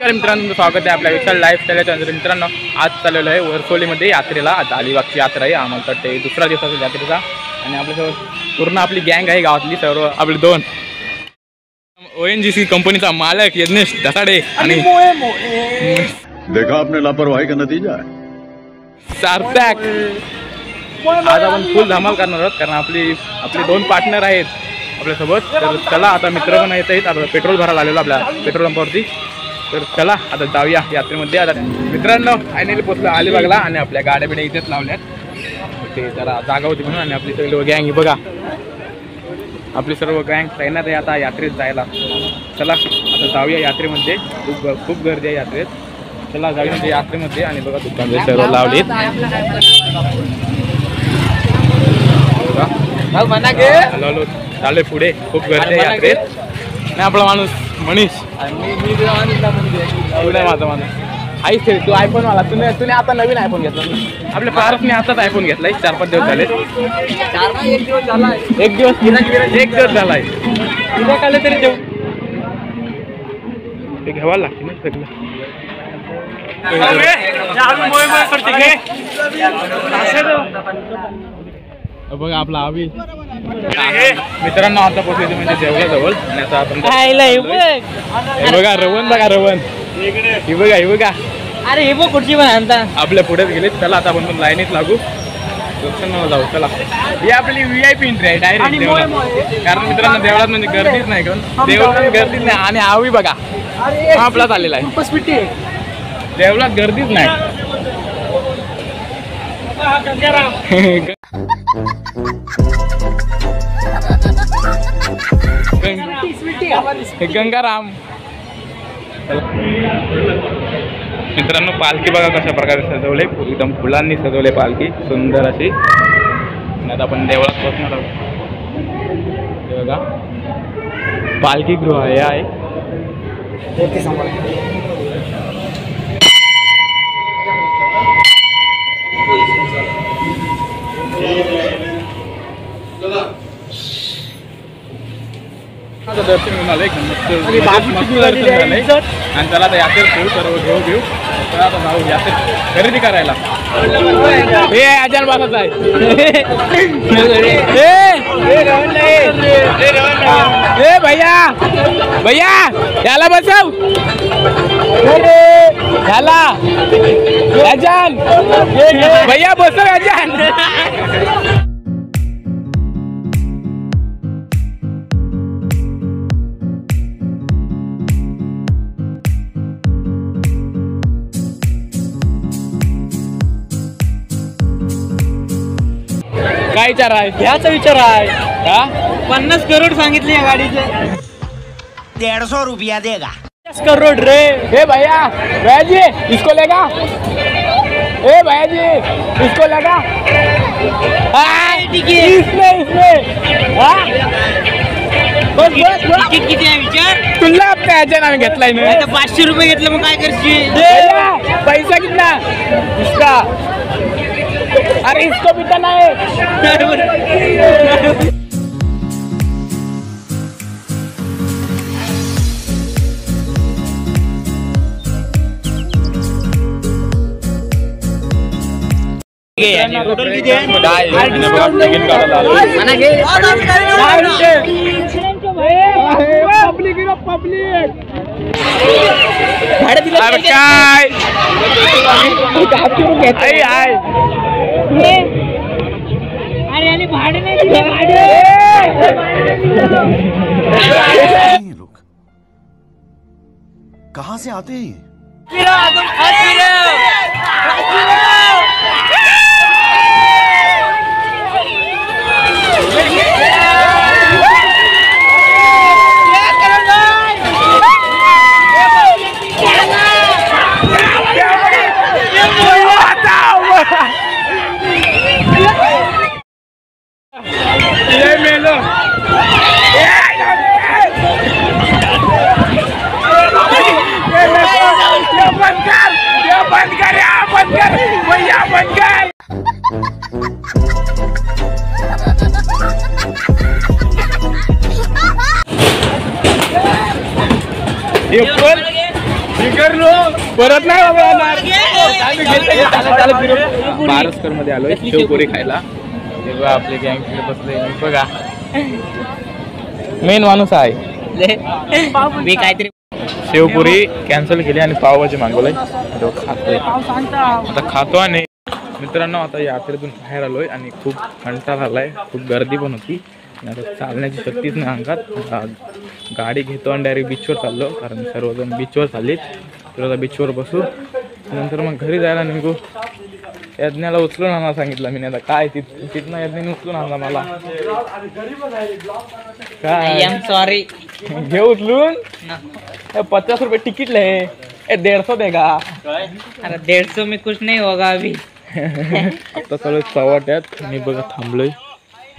नमस्कार मित्रांनो, स्वागत आहे आपल्या विशाल लाईफस्टाईल चॅनल. मित्रांनो, आज चाललेलो आहे वरसोलीमध्ये यात्रेला. आज अलिबागची यात्रा आहे. आम्हाला वाटते दुसरा दिवस असेल यात्रेचा. आणि आपल्यासोबत पूर्ण आपली गँग आहे गावातली, सर्व आपले दोन ONGC कंपनीचा मालक यज्ञेश धसाडे आणि देखा आपने लापरवाही का नतीजा है. सार्थक. आज आपण फुल धमाल करणार आहोत, कारण आपले दोन पार्टनर आहेत आपल्यासोबत. तर चला, आता मित्र पण येत आहेत. आता पेट्रोल भरायला आलेलो आपल्या पेट्रोल पंपावरती. तर चला आता जाऊया यात्रेमध्ये. आता मित्रांनो, फायनली पोचलो अलिबागला आणि आपल्या गाड्या बिड्या इथेच लावल्यात. ते जरा जागा होती म्हणून. आणि आपली सगळी गँग बघा, आपली सर्व गँग तैनात आहे आता यात्रेत जायला. चला आता जाऊया यात्रेमध्ये. खूप गर्दी आहे यात्रेत. चला जाऊया म्हणजे यात्रेमध्ये. आणि बघा दुकान सर्व लावलीत. हॅलो चालू पुढे. खूप गर्दी आहे यात्रेत. नाही आपला माणूस मनीष. माझा माणूस आईच खेळ. तू आयफोन वाला. तुने आता नवीन आयफोन घेतला. आपल्या पारसने आताच आयफोन घेतलाय. 4-5 दिवस झाले. एक दिवस झालाय. तुला काल तरी देऊ ते घ्यावं लागते ना सगळं. बघा आपला आवी मित्रांनो आता पोहोचले म्हणजे जेवला जवळ. आणि आता आपण बघा रवण. बघा रवण. ही बघा. अरे हे बघ कुठची पण आणता. आपल्या पुढेच गेले. चला आता आपण पण लाईनीत लागू. दर्शनाला जाऊ. चला, ही आपली VIP एंट्री आहे डायरेक्ट देवळात. कारण मित्रांनो देवळात म्हणजे गर्दीच नाही. देवळात गर्दीच नाही. आणि आवी बघा हा आपलाच आलेला आहे. देवळात गर्दीच नाही. गंगाराम. मित्रांनो, पालखी बघा कशा प्रकारे सजवले. एकदम फुलांनी सजवले पालखी सुंदर अशी. आता आपण देवळात पोहोचणार आहोत. बघा पालखी गृह हे आहे. दर्शन घेऊन आलंय. आणि त्याला आता यात्रेत घेऊ सर्व घेऊ. तर आता जाऊ यात्रेत खरेदी करायला. हे आजार बाजाचा आहे. भैया याला बसव. याला अजान भैया बसव. अजान काय विचार आहे? ह्याचा विचार आहे का? 50 करोड सांगितले या गाडीचे. 150 रुपया देगा. 50 करोड रे. हे भैया जी इसको लेगा. ए भैया जी इसको लेगा. इसमें तिकीट किती आहे विचार. तुला आपल्या ह्याच्या नावे घेतलाय ना. 500 रुपये घेतलं मग काय करशील. पैसा कितना इसका. अरे इसको भी तो नहीं. अरे आणि भाडे नाही दिले. ये लोग कहाँ से आते हैं? बंद कर परत नाही बाबा बारसकर मध्ये आलोय शेवपुरी खायला. तेव्हा आपले गँग बसले बघा. मेन माणूस आहे. मी काहीतरी शेवपुरी कॅन्सल केली आणि पावभाजी मागवलंय. खातोय आता खातो. आणि मित्रांनो आता यात्रेतून बाहेर आलोय आणि खूप कंटाळा आलाय. खूप गर्दी पण होती आणि आता चालण्याची शक्तीच नाही अंगात. गाडी घेतो आणि डायरेक्ट बीचवर चाललो कारण सर्वजण बीचवर चाललीत. तर आता बीचवर बसू नंतर मग घरी जायला निघू. यज्ञाला उचलून आणा सांगितलं मी. आता काय तिथनं यज्ञाने उचलून आणला मला. काय सॉरी घे उचलून. 50 रुपये तिकीट ले. 150 देगा. अरे 150 में कुछ नहीं होगा अभी. आता सगळं चव्हाट्यात मी बघा थांबलोय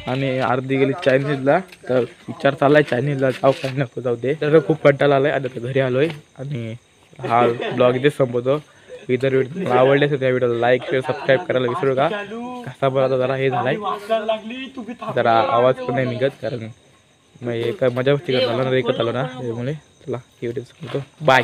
आणि अर्धी गेली चायनीजला. तर विचार चाललाय चायनीजला जाऊ काय नको जाऊ दे. तर खूप कंटाळा आलाय. आता घरी आलोय आणि हा ब्लॉग इथेच संपवतो. इतर व्हिडिओ मला आवडले असेल त्या व्हिडिओला लाईक शेअर सबस्क्राईब करायला विसरू का. कसा बरं जरा हे झालाय जरा आवाज पण नाही निघत कारण मग एका मजा मस्ती करत आलो ना रेकत आलो ना त्यामुळे. चला ही व्हिडिओ संपवतो. बाय.